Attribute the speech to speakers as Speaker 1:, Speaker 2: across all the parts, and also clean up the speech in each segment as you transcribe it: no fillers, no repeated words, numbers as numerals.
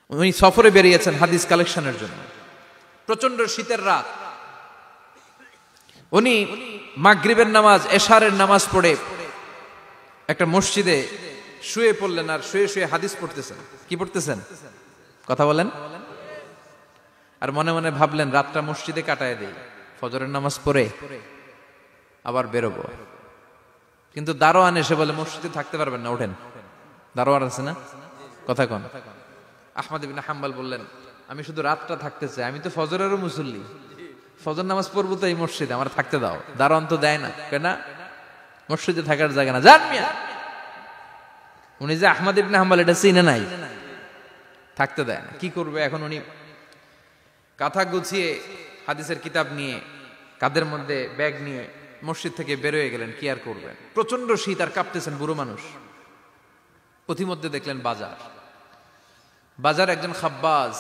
Speaker 1: উনি সফরে বেরিয়েছেন হাদিস কালেকশনের জন্য। প্রচন্ড শীতের রাত, উনি মাগরিবের নামাজ, এশারের নামাজ পড়ে একটা মসজিদে শুয়ে পড়লেন, আর শুয়ে শুয়ে হাদিস পড়তেছেন। কি পড়তেছেন? কথা বলেন। আর মনে মনে ভাবলেন রাতটা মসজিদে কাটায় দেই, ফজরের নামাজ পড়ে আবার বেরোবো। কিন্তু দারোয়ান এসে বলে মসজিদে থাকতে পারবেন না, ওঠেন। দারোয়ান আছে না? কথা কন। আহমদ ইবনে হাম্বল বললেন, আমি শুধু রাতটা থাকতে চাই, আমি তো ফজরেরও মুসল্লি, ফজর নামাজ পড়বো তো এই মসজিদে, আমার থাকতে দাও। দারোয়ান তো দেয় না, কেন? মসজিদে থাকার জায়গা না, যান মিয়া। উনি যে আহমদ ইবনে হাম্বল এটা চিনে নাই, থাকতে দেয় না। কি করবে এখন? উনি কাঁথা গুছিয়ে হাদিসের কিতাব নিয়ে কাঁধের মধ্যে ব্যাগ নিয়ে মসজিদ থেকে বেরোয় গেলেন। কি আর করবেন, প্রচন্ড শীত, আর কাঁপতেছেন, বুড়ো মানুষ। পথিমধ্যে দেখলেন বাজার। বাজার একজন খাব্বাজ,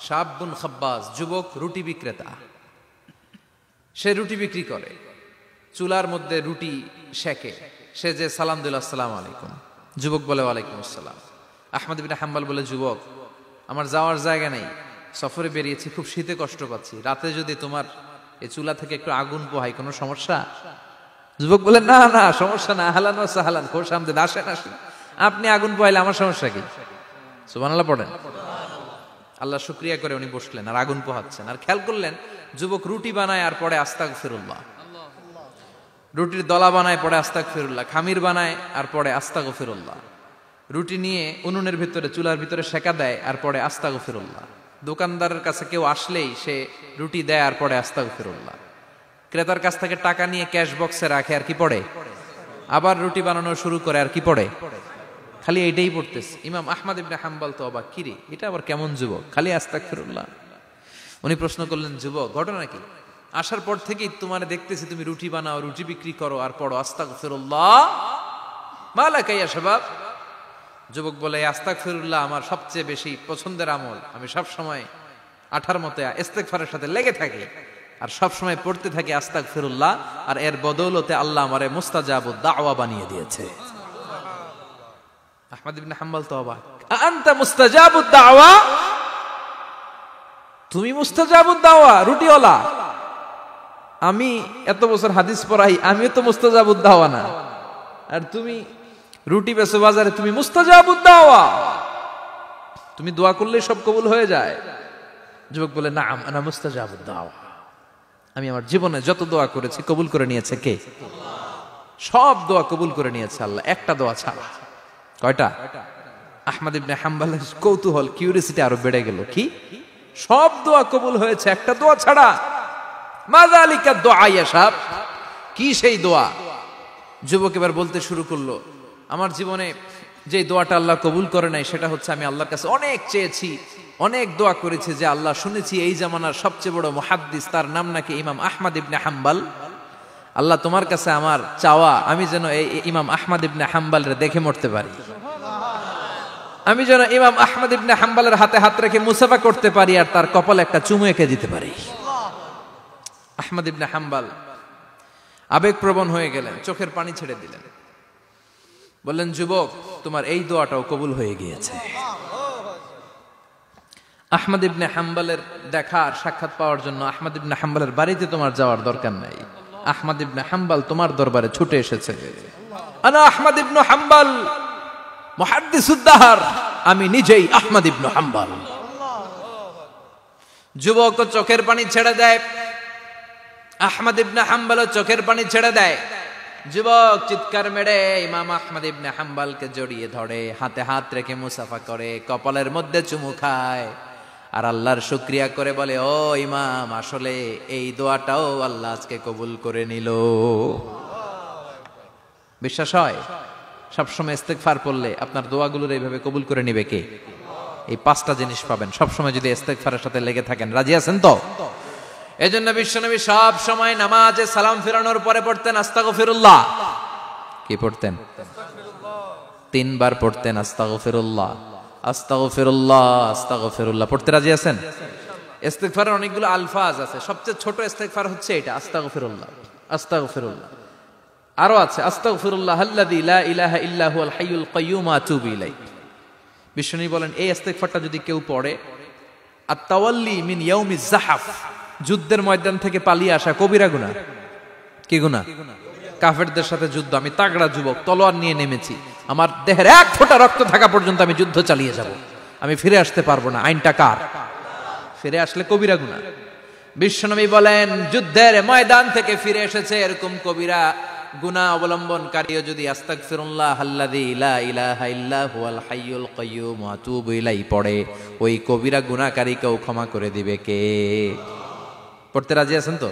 Speaker 1: শাবুন খাব্বাজ, যুবক রুটি বিক্রেতা। সে রুটি বিক্রি করে, চুলার মধ্যে রুটি সেকে। সে যে সালাম দিল, আসসালামু আলাইকুম। যুবক বলে, ওয়ালাইকুম আসসালাম। আহমদ ইবনে হাম্বল বলে, যুবক আমার যাওয়ার জায়গা নেই, সফরে বেরিয়েছি, খুব শীতে কষ্ট পাচ্ছি, রাতে যদি তোমার এই চুলা থেকে একটু আগুন পোহাই কোনো সমস্যা? যুবক বলে, না না সমস্যা না, আহলান ওয়া সাহলান, খোশ আমদেদ, আসেন আসেন, আপনি আগুন পোহাইলে আমার সমস্যা কি? সুবহানাল্লাহ পড়েন। আল্লাহ শুকরিয়া করে উনি বসলেন আর আগুন পোহাচ্ছেন। আর খেয়াল করলেন যুবক রুটি বানায় আর পড়ে আস্তাগফিরুল্লাহ, রুটির দলা বানায় পড়ে আস্তাগফিরুল্লাহ, খামির বানায় আর পড়ে আস্তাগফিরুল্লাহ, রুটি নিয়ে উনুনের ভিতরে চুলার ভিতরে সেকা দেয় আর পড়ে আস্তাগফিরুল্লাহ। দোকানদারের কাছে কেউ আসলেই সে রুটি দেয় আর পড়ে আস্তাগফিরুল্লাহ। ক্রেতার কাছ থেকে টাকা নিয়ে ক্যাশ বক্সে রাখে আর কি পড়ে? আবার রুটি বানানো শুরু করে আর কি পড়ে? খালি এইটাই পড়তেছে। ইমাম আহমদ ইবনে হাম্বল তো অবাক, কিরে এটা আবার কেমন যুবক, খালি আস্তাগফিরুল্লাহ। উনি প্রশ্ন করলেন, যুবক ঘটনা কি? আসার পর থেকেই তোমার দেখতেছি তুমি রুটি বানাও, রুটি বিক্রি করো আর পড়ো আস্তাগফিরুল্লাহ, মালাকা ইয়া শাবাব? যুবক বলে, আস্তাগফিরুল্লাহ আমার সবচেয়ে বেশি পছন্দের আমল, আমি সব সময় আঠার মতো ইস্তেগফারের সাথে লেগে থাকি আর সব সময় পড়তে থাকি আস্তাগফিরুল্লাহ, আর এর বদৌলতে আল্লাহ আমারে মুস্তাজাবুদ দাওয়া বানিয়ে দিয়েছে। আহমদ ইবনে হাম্বল তো অবাক, আনতা মুস্তাজাবুদ দাওয়া? তুমি মুস্তাজাবুদ দাওয়া, রুটিওয়ালা? আমি এত বছর হাদিস পড়াই, আমিও তো মুস্তাজাবুদ দাওয়া না, আর তুমি রুটি বেচো বাজারে, তুমি মুস্তাজাবুদ দাওয়া? তুমি দোয়া করলে সব কবুল হয়ে যায়? যুবক বলে, নাম আনা মুস্তাজাবুদ দাওয়া, আমি আমার জীবনে যত দোয়া করেছি কবুল করে নিয়েছে কে? সব দোয়া কবুল করে নিয়েছে আল্লাহ, একটা দোয়া ছাড়া। কয়টা? আহমদ ইবনে হাম্বলের কৌতূহল, কিউরিয়াসিটি আরো বেড়ে গেল। কি? সব দোয়া কবুল হয়েছে, একটা দোয়া ছাড়া। মাযালিকা দোয়া ইয়া শাব, কি সেই দোয়া? যুবক এবার বলতে শুরু করলো, আমার জীবনে যে দোয়াটা আল্লাহ কবুল করে নাই সেটা হচ্ছে আমি আল্লাহর কাছে অনেক চেয়েছি, অনেক দোয়া করেছি যে আল্লাহ, শুনেছি এই জামানার সবচেয়ে বড় মুহাদ্দিস, তার নাম নাকি ইমাম আহমদ ইবনে হাম্বল। আল্লাহ তোমার কাছে আমার চাওয়া, আমি যেন এই ইমাম আহমদ ইবনে হাম্বলের দেখে মরতে পারি, আমি যেন ইমাম আহমদ ইবনে হাম্বলের হাতে হাত রেখে মুসাফা করতে পারি আর তার কপালে একটা চুমু এঁকে দিতে পারি। আহমদ ইবনে হাম্বল আবেগপ্রবণ হয়ে গেলেন, চোখের পানি ছেড়ে দিলেন, বললেন, যুবক তোমার এই দোয়াটাও কবুল হয়ে গিয়েছে। আহমদ ইবনে হাম্বলের দেখার সাক্ষাৎ পাওয়ার জন্য আহমদ ইবনে হাম্বলের বাড়িতে তোমার যাওয়ার দরকার নাই, আহমদ ইবনে হাম্বল তোমার দরবারে ছুটে এসেছে। আনা আহমদ ইবনে হাম্বল মুহাদ্দিসুদ দাহর, আমি নিজেই আহমদ ইবনে হাম্বল। যুবক চোখের পানি ছেড়ে দেয়, আহমদ ইবনে হাম্বল চোখের পানি ছেড়ে দেয়। যুবক চিৎকার মেরে ইমাম আহমদ ইবনে হাম্বলকে জড়িয়ে ধরে, হাতে হাত রেখে মুসাফা করে, কপালের মধ্যে চুমু খায় আর আল্লাহর শুকরিয়া করে বলে, ও ইমাম, আসলে এই দোয়াটাও আল্লাহ আজকে কবুল করে নিল। বিশ্বাস হয়? সবসময় ইস্তেগফার পড়লে আপনার দোয়াগুলোর এইভাবে কবুল করে নিবে কে? এই পাঁচটা জিনিস পাবেন সবসময় যদি ইস্তেগফারের সাথে লেগে থাকেন। রাজি আছেন তো? এজন্য বিশ্বনবী সব সময় নামাজে সালাম ফিরানোর পরে পড়তেন আস্তাগফিরুল্লাহ। কি পড়তেন? 3 বার পড়তেন আস্তাগফিরুল্লাহ, আস্তাগফিরুল্লাহ, আস্তাগফিরুল্লাহ। পড়তে রাজি আছেন? ইস্তেগফারের অনেকগুলো আলফাজ আছে, সবচেয়ে ছোট ইস্তেগফার হচ্ছে এটা, আস্তাগফিরুল্লাহ, আস্তাগফিরুল্লাহ। আরো আছে আস্তাগফিরুল্লাহ আল্লাযী লা ইলাহা ইল্লা হুয়াল হাইয়ুল কাইয়্যুম আতুবু ইলাইহি, বিশ্বনবী বলেন এই ইস্তেগফারটা যদি কেউ পড়ে, আত-তাওয়াল্লি মিন ইয়াউমিজ যাহাফ, যুদ্ধের ময়দান থেকে পালিয়ে আসা কবিরা গুনাহ। কি গুনাহ? কাফেরদের সাথে যুদ্ধ, আমি তাগড়া যুবক, তলোয়ার নিয়ে নেমেছি, আমার দেহের এক ফোঁটা রক্ত থাকা পর্যন্ত আমি যুদ্ধ চালিয়ে যাব, আমি ফিরে আসতে পারবো না, আইনটা কার? ফিরে আসলে কবিরা গুনাহ। বিশ্বনবী বলেন যুদ্ধের ময়দান থেকে ফিরে এসেছে এরকম কবিরা গুনাহ অবলম্বনকারীও যদি আস্তাগফিরুল্লাহ আল্লাযী লা ইলাহা ইল্লা হুয়াল হাইয়ুল কাইয়্যুম ওয়া আতুবু ইলাইহি পড়ে, ওই কবিরা গুনাহকারীকেও ক্ষমা করে দিবে কে? পড়তে রাজি আছেন তো?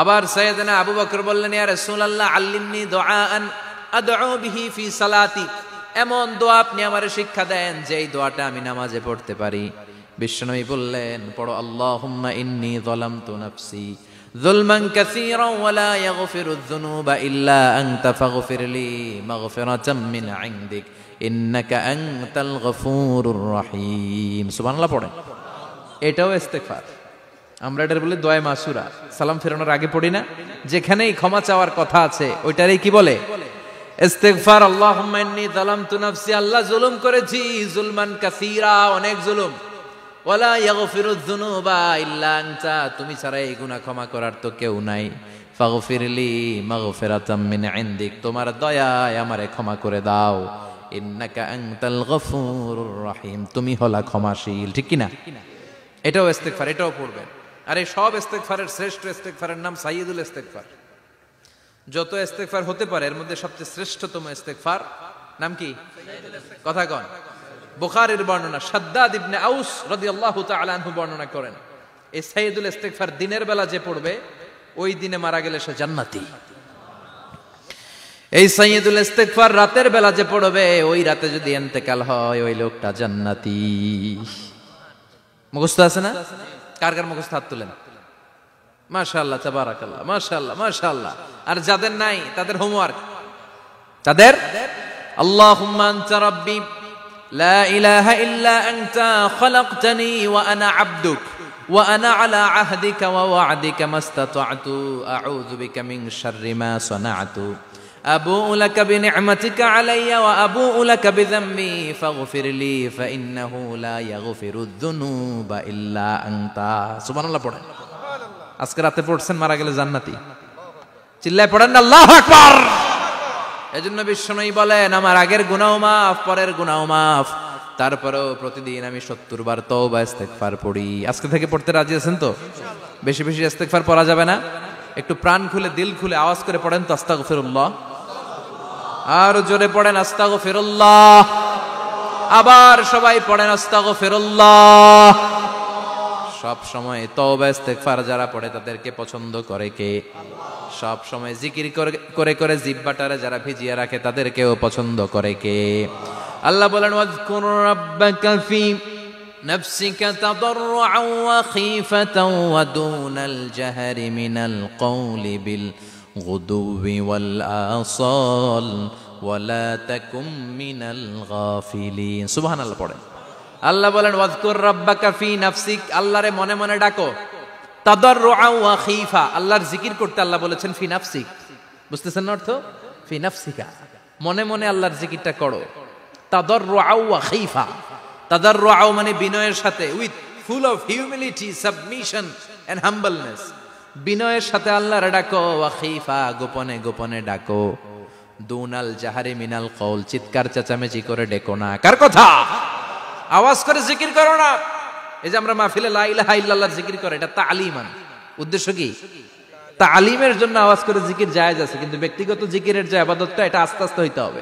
Speaker 1: আবার সাইয়েদনা আবু বকর বললেন, ইয়া রাসূলুল্লাহ আল্লিমনি দুআআন আদউ বিহি ফি সালাতি, এমন দোয়া আপনি আমারে শিক্ষা দেন যেই দোয়াটা আমি নামাজে পড়তে পারি। বিশ্বনবী বললেন, পড়ো আল্লাহুম্মা ইন্নী যালামতু নাফসি যুলমান কাসীরান ওয়া লা ইয়াগফিরুয যুনুবা ইল্লা আনতা ফাগফিরলি মাগফিরাতাম মিন ইনদিক ইন্নাকা আনতাল গফুরুর রহিম। সুবহানাল্লাহ পড়েন। এটাও ইস্তেগফার। আমরা এটার বলে দোয়া মাসুরা, সালাম ফেরানোর আগে পড়ি না? যেখানেই ক্ষমা চাওয়ার কথা আছে ওইটারই কি বলে? ইস্তেগফার। আল্লাহুম্মা ইন্নী যালামতু নাফসি, আল্লাহ জুলুম করেছি, যুলমান কাসীরা, অনেক জুলুম, ওয়ালা ইয়াগফিরুয যুনুবা ইল্লা আনতা, তুমি ছাড়া এই গুনাহ ক্ষমা করার তো কেউ নাই, ফাগফিরলি মাগফিরাতাম মিন ইনদিক, তোমার দয়ায় আমারে ক্ষমা করে দাও, ইন্নাকা আনতাল গফুরুর রহিম, তুমি হলা ক্ষমাশীল। ঠিক কি না? এটাও ইস্তেগফার, এটাও পড়বেন। আর এই সব ইস্তেগফারের শ্রেষ্ঠ ইস্তেগফারের নাম সাইয়্যিদুল ইস্তেগফার। যত ইস্তেগফার হতে পারে এর মধ্যে সবচেয়ে শ্রেষ্ঠতম ইস্তেগফার নাম কি? কথা কন। বুখারীর বর্ণনা, শাদ্দাদ ইবনে আউস রাদিয়াল্লাহু তাআলা আনহু বর্ণনা করেন, এই সাইয়্যিদুল ইস্তেগফার দিনের বেলা যে পড়বে ওই দিনে মারা গেলে সে জান্নাতি। এই সাইয়্যিদুল ইস্তেগফার রাতের বেলা যে পড়বে ওই রাতে যদি ইন্তেকাল হয় ওই লোকটা জান্নাতি। মুখস্থ আছে না? কার কার মুখস্থ হাত তুলেন। মাশাআল্লাহ, তাবারাকাল্লাহ, মাশাআল্লাহ, মাশাআল্লাহ। আর যাদের নাই তাদের হোমওয়ার্ক, তাদের আল্লাহুম্মা আনতা রাব্বি লা ইলাহা ইল্লা আনতা খালাকতানি ওয়া আনা আবদুক ওয়া আনা আলা আহদিকা ওয়া ওয়া'দিকা মাস্তাতা'তু আউযু বিকা মিন শাররি মা সানা'তু আবু'ু লাকা বিনি'মাতিকা আলাইয়া ওয়া আবু'ু লাকা বিযামবি ফাগফিরলি ফাইন্নাহু লা ইয়াগফিরুয যুনুবা ইল্লা আনতা। সুবহানাল্লাহ পড়েন। আজকে রাতে পড়ছেন, মারা গেলে জান্নাতি। চিল্লায় পড়েন আল্লাহু আকবার। এজন্য বিশ্বনবী বলেন আমার আগের গুনাহ মাফ, পরের গুনাহ মাফ, তারপরেও প্রতিদিন আমি 70 বার তওবা ইস্তেগফার পড়ি। আজকে থেকে পড়তে রাজি আছেন তো? বেশি বেশি ইস্তেগফার পড়া যাবে না? একটু প্রাণ খুলে দিল খুলে আওয়াজ করে পড়েন তো আস্তাগফিরুল্লাহ। আর জোরে পড়েন আস্তাগফিরুল্লাহ। আবার সবাই পড়েন আস্তাগফিরুল্লাহ। সব সময় তওবা ইস্তেগফার যারা পড়ে তাদেরকে পছন্দ করে কে? সব সময় জিকির করে করে জিহ্বাটারে যারা ভিজিয়ে রাখে তাদেরকেও পছন্দ করে কে? আল্লাহ বলেন ওয়াজকুর রাব্বাকা ফি নাফসিকা তাদাররুআন ওয়া খীফাতান ওয়া দুনাল জাহরি মিনাল কওলি বিল গুদুবি ওয়াল আসাল ওয়া লা তাকুম মিনাল গাফিলিন। সুবহানাল্লাহ পড়েন। আল্লাহ বলেন ওয়াজকুর রাব্বাকা ফি নাফসিক, আল্লাহরে মনে মনে ডাকো, তাদাররুআন ওয়া খীফা, আল্লাহর জিকির করতে আল্লাহ বলেছেন ফি নাফসিক। বুঝতেছেন না অর্থ? ফি নাফসিকা, মনে মনে আল্লাহর জিকিরটা করো। তাদাররুআন ওয়া খীফা, তাদাররুআন মানে বিনয়ের সাথে, with full of humility, submission and humbleness, বিনয়ের সাথে আল্লাহরে ডাকো। ওয়া খীফা, গোপনে গোপনে ডাকো। দুনাল জাহারি মিনাল কওল, চিৎকার চেঁচামেচি করে ডেকো না। কার কথা? আওয়াজ করে জিকির করো না। এই যে আমরা মাহফিলে লা ইলাহা ইল্লাল্লাহর জিকির করে, এটা তালিমান। উদ্দেশ্য কি? তালিমের জন্য আওয়াজ করে জিকির জায়েজ আছে, কিন্তু ব্যক্তিগত জিকিরের যে ইবাদতটা এটা আস্তে আস্তে হইতে হবে,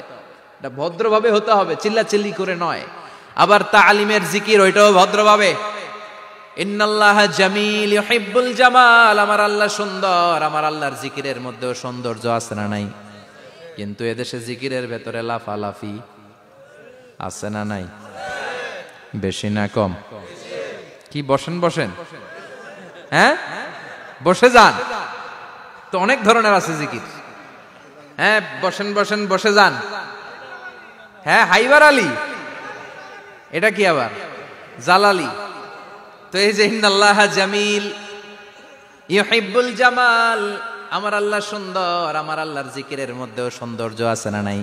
Speaker 1: এটা ভদ্রভাবে হতে হবে, চিল্লাচিল্লি করে নয়। আবার তালিমের জিকির ওইটাও ভদ্রভাবে। ইন্নাল্লাহা জামিল ইউহিব্বুল জামাল, আমার আল্লাহ সুন্দর, আমার আল্লাহর জিকিরের মধ্যেও সৌন্দর্য আছে না নাই? কিন্তু এদেশে জিকিরের ভেতরে লাফালাফি আছে না নাই? বেশি না কম? কি বসেন বসেন, হ্যাঁ বসে যান তো, অনেক ধরনের আছে জিকির। হ্যাঁ বসেন বসেন, বসে যান। হ্যাঁ হাইবার আলী, এটা কি আবার জালালি? তো এই যে ইন্নাল্লাহা জামিল ইউহিব্বুল জামাল, আমার আল্লাহ সুন্দর, আমার আল্লাহর জিকিরের মধ্যেও সৌন্দর্য আছে না নাই?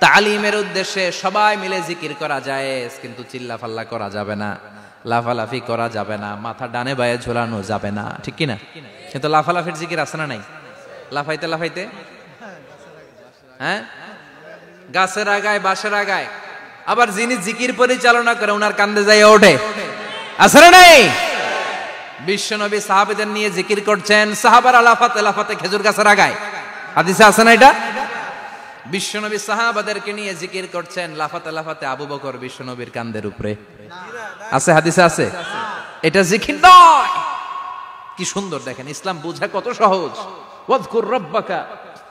Speaker 1: তালিমের উদ্দেশ্যে সবাই মিলে জিকির করা যায়, কিন্তু চিল্লাফাল্লা করা যাবে না, লাফালাফি করা যাবে না, মাথা ডানে বায়ে ঝোলানো যাবে না, ঠিক কিনা? কিন্তু লাফালাফির জিকির আছে না নাই? লাফাইতে লাফাইতে, হ্যাঁ, গাছের আগায় বাঁশের আগায়, আবার যিনি জিকির পরিচালনা করে ওনার কান্দে যাই ওঠে, আছে না নাই? বিশ্বনবী সাহাবীদের নিয়ে জিকির করছেন, সাহাবারা লাফাতে লাফাতে খেজুর গাছের আগায়, হাদিসে আছে না এটা? বিশ্বনবী সাহাবাদেরকে নিয়ে জিকির করছেন, লাফাতে লাফাতে আবু বকর বিশ্বনবীর কান্দের উপরে, আছে হাদিসে আছে। এটা জিকির নয়। কি সুন্দর দেখেন, ইসলাম বোঝা কত সহজ। ওয়াযকুর রাব্বাকা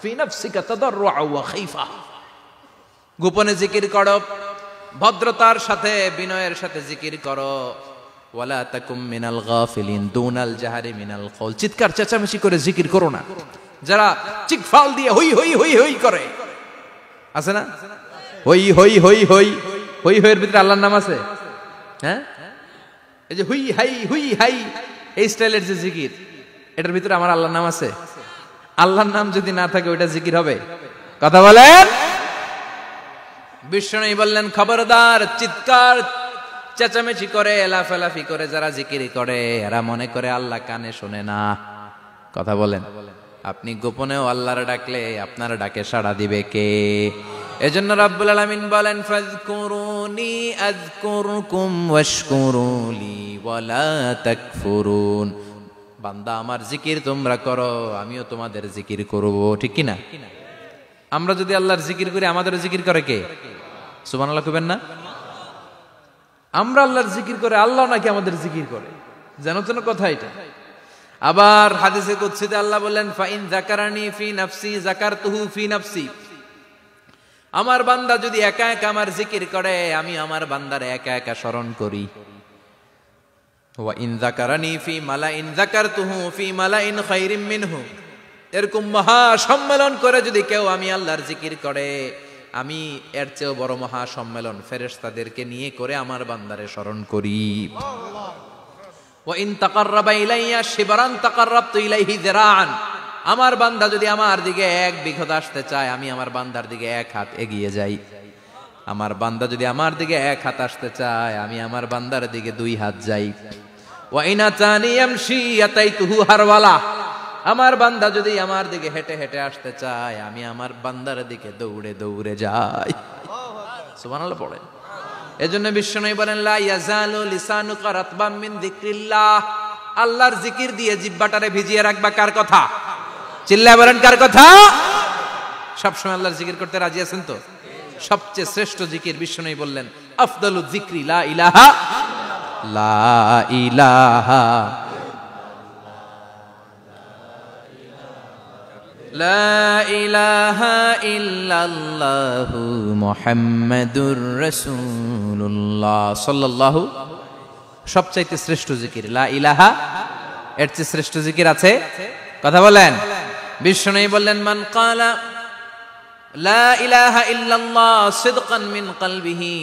Speaker 1: ফি নাফসিকা তাদাররুআ ওয়া খাইফা, গোপনে জিকির করো, ভদ্রতার সাথে বিনয়ের সাথে জিকির করো। ওয়ালা তাকুম মিনাল গাফিলিন দুনাল জাহারি মিনাল কওল, চিৎকার চেঁচামেচি করে জিকির করো না। যারা চিকফাল দিয়ে হই হই হই হই করে, আছে না? হই হই হই হই হই হইয়ের ভিতরে আল্লাহর নাম আছে, হ্যাঁ? এই যে হুই হাই হুই হাই এই স্টাইলের যে জিকির, এটার ভিতরে আমার আল্লাহর নাম আছে? আল্লাহর নাম যদি না থাকে ওইটা জিকির হবে? কথা বলেন। বিষ্ণু বললেন, খবরদার, চিৎকার চেঁচামেচি করে লাফালাফি করে যারা জিকির করে এরা মনে করে আল্লাহ কানে শোনে না। কথা বলেন। আপনি গোপনেও আল্লাহর ডাকলে আপনার ডাকে সাড়া দিবে কে? এজন্য রাব্বুল আলামিন বলেন, ফাযকুরুনি আযকুরকুম ওয়াশকুরুলি ওয়ালা তাকফুরুন। বান্দা আমার জিকির তোমরা করো, আমিও তোমাদের জিকির করব, ঠিক কি না? আমরা যদি আল্লাহর জিকির করি, আমাদের জিকির করে কে? সুবহানাল্লাহ কইবেন না? আমরা আল্লাহর জিকির করে, আল্লাহ নাকি আমাদের জিকির করে, জানো তো না কথা এটা। আবার হাদিসে কুদসিতে আল্লাহ বলেন, ফাইন যাকারানি ফি নাফসি যাকারতুহু ফি নাফসি। আমার বান্দা যদি একা একা আমার জিকির করে, আমি আমার বান্দারে একা একা স্মরণ করি। ওয়া ইন যাকারানি ফি মালাইন যাকারতুহু ফি মালাইন খায়রিম মিনহু। এরকম মহা সম্মেলন করে যদি কেউ আমি আল্লাহর জিকির করে, আমি এর চেয়েও বড় মহা সম্মেলন ফেরেশতাদেরকে নিয়ে করে আমার বান্দারে স্মরণ করি। ওয়া ইন তাকাররাবা ইলাইয়া শিবরান তাকাররাবতু ইলাইহি যিরাআন। আমার বান্দা যদি আমার দিকে এক বিঘত আসতে চায়, আমি আমার বান্দার দিকে এক হাত এগিয়ে যাই। আমার বান্দা যদি আমার দিকে এক হাত আসতে চায়, আমি আমার বান্দার দিকে দুই হাত যাই। ওয়া ইন আতানি ইয়ামশি আতাইতুহু হারওয়ালা। আমার বান্দা যদি আমার দিকে হেঁটে হেঁটে আসতে চায়, আমি আমার বান্দার দিকে দৌড়ে দৌড়ে যাই। সুবহানাল্লাহ পড়েন। এজন্য বিশ্বনবী বলেন, লা ইয়াজালু লিসানুকা রাতবাম মিন যিকরিল্লাহ। আল্লাহর জিকির দিয়ে জিহ্বাটারে ভিজিয়ে রাখবা। কার কথা? চিল্লায় বলেন, কার কথা? সবসময় আল্লাহর জিকির করতে রাজি আছেন তো? সবচেয়ে শ্রেষ্ঠ জিকির বিশ্বনবী বললেন, আফদালু যিকরি লা ইলাহা লা ইলাহা লা ইলাহা ইল্লাল্লাহু মুহাম্মাদুর রাসূলুল্লাহ সাল্লাল্লাহু। সবচাইতে শ্রেষ্ঠ জিকির লা ইলাহা। এর চেয়ে শ্রেষ্ঠ জিকির আছে? কথা বলেন। বিশ্বনবী বললেন, মান ক্বালা লা ইলাহা ইল্লাল্লাহ সিদকান মিন কলবিহি।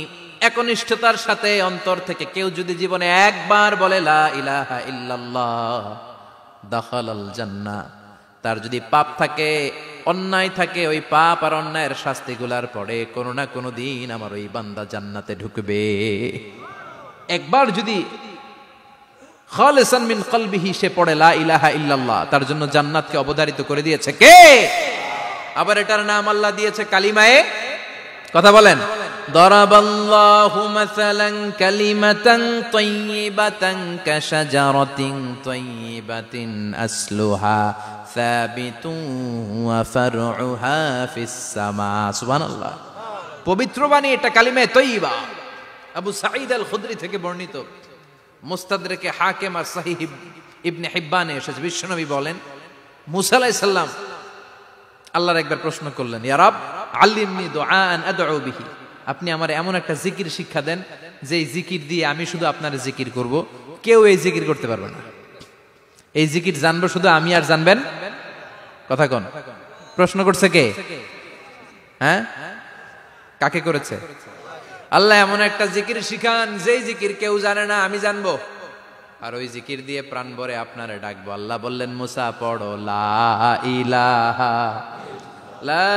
Speaker 1: একনিষ্ঠতার সাথে অন্তর থেকে কেউ যদি জীবনে একবার বলে লা ইলাহা ইল্লাল্লাহ, দাখালাল জান্নাহ। তার যদি পাপ থাকে, অন্যায় থাকে, ওই পাপ আর অন্যায়ের শাস্তিগুলার পরে কোনো না কোনো দিন আমার ওই বান্দা জান্নাতে ঢুকবে। একবার যদি খালিসান মিন কলবিহি সে পড়ে লা ইলাহা ইল্লাল্লাহ, তার জন্য জান্নাতকে অবধারিত করে দিয়েছে কে? আবার এটার নাম আল্লাহ দিয়েছে কালিমায়ে। কথা বলেন। দরাবাল্লাহু মাসালান কালিমাতান তাইয়িবাতান কাশাজারাতিন তাইয়িবাতিন আসলুহা সাবিতুন ওয়া ফারউহা ফিস সামা। সুবহানাল্লাহ। পবিত্র বাণী এটা কালিমায়ে তাইয়িবা। আবু সাঈদ আল খুদরি থেকে বর্ণিত, মুস্তাদরেকে হাকিম আর সহিহ ইবনে হিব্বানে এসেছে। বিশ্বনবী বলেন, মুসা আলাইহিস সালাম আল্লাহর একবার প্রশ্ন করলেন, ইয়া রাব আল্লিমনি দুআআন আদউ বিহি। আপনি আমার এমন একটা জিকির শিক্ষা দেন যে এই জিকির দিয়ে আমি শুধু আপনার জিকির করব, কেউ এই জিকির করতে পারবে না। এই জিকির জানবো শুধু আমি, আর জানবেন। কথা কোন? প্রশ্ন করছে কে? হ্যাঁ, কাকে করেছে? আল্লাহ এমন একটা জিকির শিখান যেই জিকির কেউ জানে না, আমি জানবো, আর ওই জিকির দিয়ে প্রাণ ভরে আপনারে ডাকবো। আল্লাহ বললেন, মুসা পড়ো লা ইলাহা লা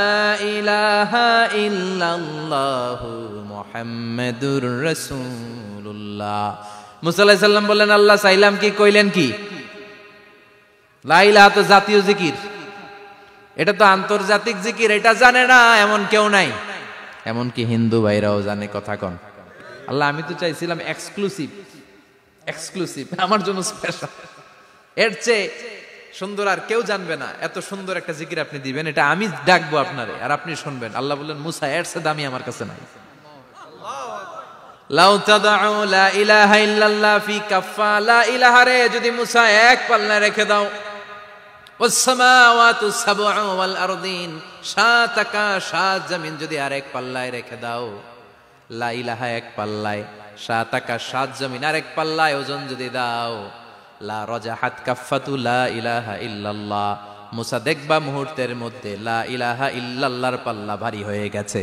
Speaker 1: ইলাহা ইল্লাল্লাহু মুহাম্মাদুর রাসূলুল্লাহ। মুসা আলাইহিস সালাম বললেন, আল্লাহ চাইলাম কি, কইলেন কি? লা ইলাহা তো জাতীয় জিকির, এটা তো আন্তর্জাতিক জিকির, এটা জানে না এমন কেউ নাই। এমনকি হিন্দু ভাইরাও জানে। কথা কন। আল্লাহ আমি তো চাইছিলাম এক্সক্লুসিভ, আমার জন্য স্পেশাল, এর চেয়ে সুন্দর আর কেউ জানবে না। এত সুন্দর একটা জিকির আপনি দিবেন, এটা আমি ডাকবো আপনারে আর আপনি শুনবেন। আল্লাহ বললেন, মুসা এর চেয়ে দামি আমার কাছে নাই। লাউ তাদউ লা ইলাহা ইল্লাল্লাহ ফি কাফা, লা ইলাহা রে যদি মুসা এক পাল্লায় রেখে দাও, ওয়াস সামাওয়াতু সাবউ ওয়াল আরদিন, সাত আকাশ সাত জমিন যদি আরেক পাল্লায় রেখে দাও, লা ইলাহা এক পাল্লায়, সাত আকাশ সাত জমিন আরেক পাল্লায় ওজন যদি দাও, লা রাজাহাত কাফাতু লা ইলাহা ইল্লাল্লাহ, মুসা দেখবা মুহূর্তের মধ্যে লা ইলাহা ইল্লাল্লাহর পাল্লা ভারী হয়ে গেছে।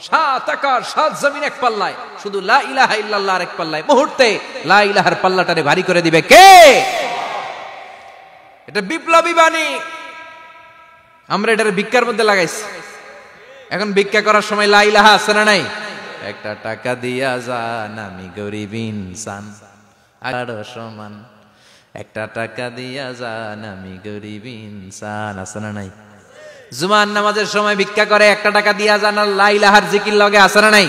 Speaker 1: সাত আকাশ সাত জমিন এক পাল্লায়, শুধু লা ইলাহা ইল্লাল্লাহ এক পাল্লায়, মুহূর্তে লা ইলাহার পাল্লাটারে ভারী করে দিবে কে? এটা বিপ্লবী বাণী। আমরা এটার ভিক্ষার মধ্যে লাগাইছি। এখন ভিক্ষা করার সময় লা ইলাহা আছে না নাই? একটা টাকা দিয়া যান আমি গরিব ইনসান, আর সমান একটা টাকা দিয়া যান আমি গরিব ইনসান, আছে না নাই? জুমার নামাজের সময় ভিক্ষা করে একটা টাকা দিয়া যান, আর লা ইলাহার জিকির লগে আছে না নাই?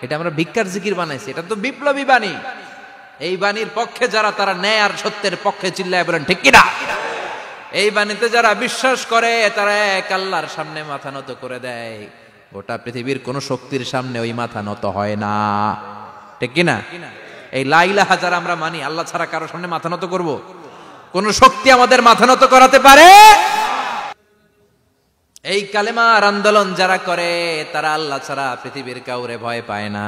Speaker 1: এটা আমরা ভিক্ষার জিকির বানাইছি। এটা তো বিপ্লবী বাণী। এই বাণীর পক্ষে যারা, তারা ন্যায় আর সত্যের পক্ষে চিল্লায় বলেন ঠিক কিনা? এই বাণীতে যারা বিশ্বাস করে তারা এক আল্লাহর সামনে মাথা নত করে দেয়। গোটা পৃথিবীর কোন শক্তির সামনে ওই মাথা নত হয় না, ঠিক কিনা? এই লা ইলাহা যারা আমরা মানি, আল্লাহ ছাড়া কারো সামনে মাথা নত করব? কোন শক্তি আমাদের মাথা নত করাতে পারে? এই কালেমার আন্দোলন যারা করে তারা আল্লাহ ছাড়া পৃথিবীর কাউরে ভয় পায় না।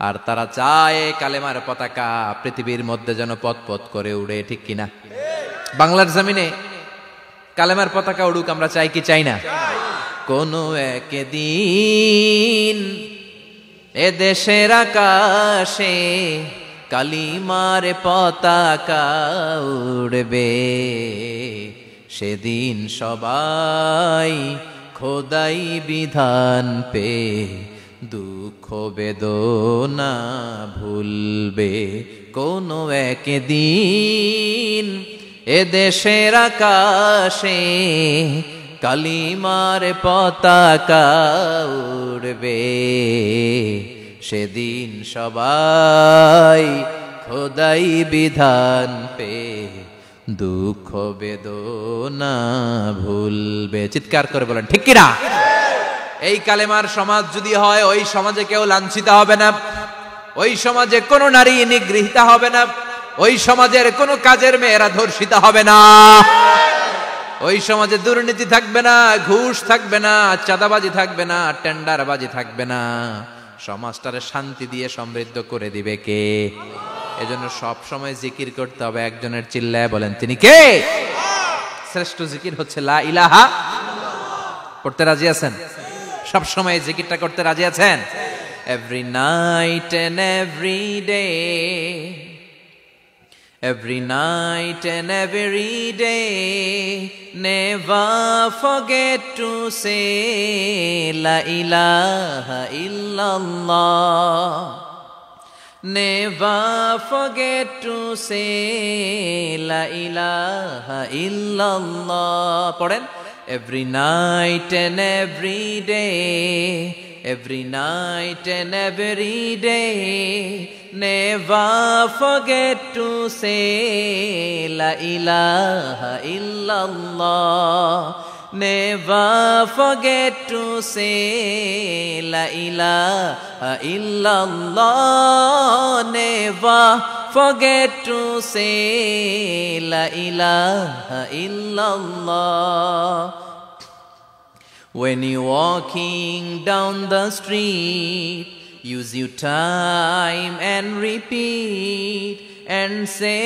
Speaker 1: আর তারা চায় কালেমার পতাকা পৃথিবীর মধ্যে যেন পথ পথ করে উড়ে, ঠিক কিনা? বাংলার জমিনে কালেমার পতাকা উড়ুক আমরা চাই কি চাই না? কোন একদিন এ দেশের আকাশে কালিমার পতাকা উড়বে, সেদিন সবাই খোদাই বিধান পে দুঃখ বেদনা ভুলবে। কোন একদিন এ দেশের আকাশে কালিমার পতাকা উড়বে, সেদিন সবাই খোদাই বিধান পে দুঃখ বেদনা ভুলবে। চিৎকার করে বলেন ঠিক কিনা? এই কালেমার সমাজ যদি হয়, ওই সমাজে কেউ লাঞ্ছিত হবে না, ওই সমাজে কোনো নারী নিগৃহীত হবে না, ওই সমাজের কোনো কাজের মেয়েরা ধর্ষিত হবে না, ওই সমাজে দুর্নীতি থাকবে না, ঘুষ থাকবে না, চাঁদাবাজি থাকবে না, টেন্ডারবাজি থাকবে না। সমাজটারে শান্তি দিয়ে সমৃদ্ধ করে দিবে কে? এজন্য সব সময় জিকির করতে হবে একজনের, চিল্লায় বলেন তিনি কে? শ্রেষ্ঠ জিকির হচ্ছে লা ইলাহা। পড়তে রাজি আছেন? সব সময় জিকিরটা করতে রাজি আছেন? Every night and every day, every night and every day, never forget to say la ilaha illallah, never forget to say la ilaha illallah. পড়েন, every night and every day, every night and every day, never forget to say la ilaha illallah, never forget to say la ilaha illallah, never forget to say la ilaha illallah. When you're walking down the street, use your time and repeat, and say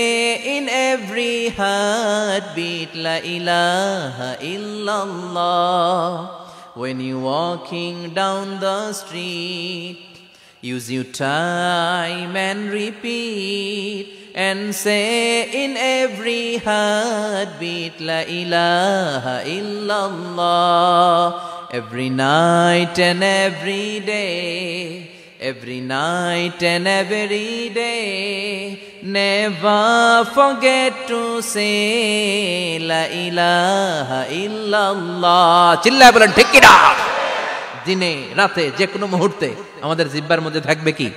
Speaker 1: in every heartbeat la ilaha illallah. When you're walking down the street, use your time and repeat, and say in every heartbeat La ilaha illallah. Every night and every day, every night and every day, never forget to say La ilaha illallah. চিল্লায় বলেন ঠিক কিনা? দিনে রাতে যে কোনো মুহূর্তে আমাদের জিহ্বার মধ্যে থাকবে কি?